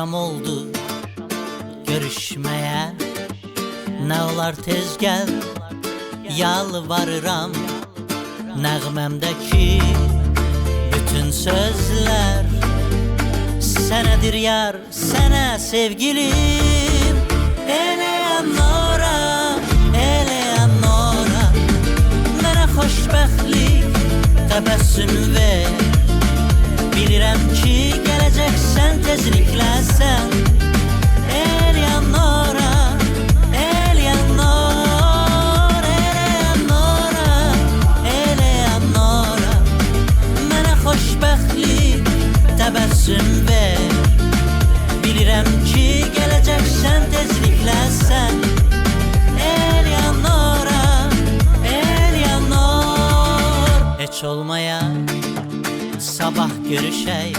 axşam oldu görüşməyə. Nə olar tez gəl, yalvarıram. Nəğməmdəki bütün sözlər sənədir yar, sənə sevgilim. Eleonora, Eleonora, mənə xoşbəxtlik təbəssüm ver. Bilirəm ki, gələcəksən tezliklə sən. Eleonora, Eleonora, Eleonora, Eleonora, mənə xoşbəxtlik təbəssüm ver. Bilirəm ki, gələcəksən tezliklə sən. Eleonora, Eleonor. Heç olmaya sabah görüşək,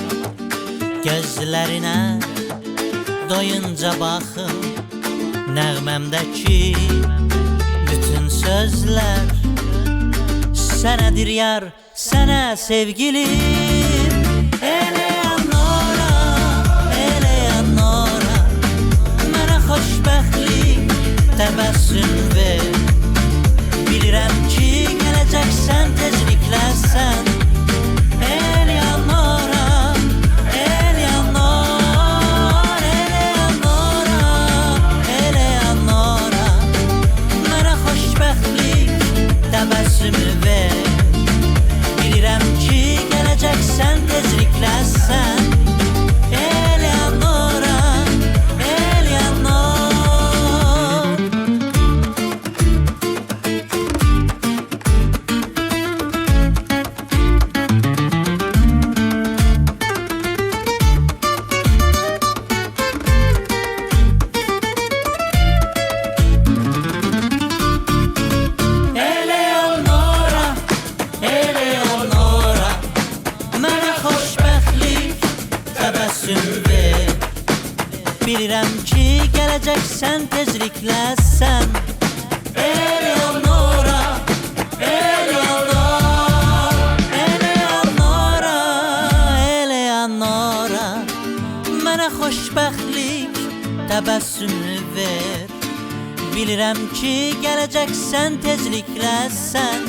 gözlərinə doyunca baxım. Nəğməmdəki bütün sözlər sənədir yar, sənə sevgilim. Eleonora, Eleonora, mənə xoşbəxtlik təbəssüm ver. Bilirəm ki, gələcəksən tezliklə sən. Eleonora, Eleonor, Eleonora, Eleonora, mənə xoşbəxtlik təbəssüm ver. Bilirəm ki, gələcəksən tezliklə sən. Eleonora, Eleonor. Eleonora, Eleonora, mənə xoşbəxtlik təbəssüm ver. Bilirəm ki, gələcəksən tezliklə sən. Eleonora, Eleonor, Eleonora, Eleonora, mənə xoşbəxtlik təbəssüm ver. Bilirəm ki, gələcəksən tezliklə sən.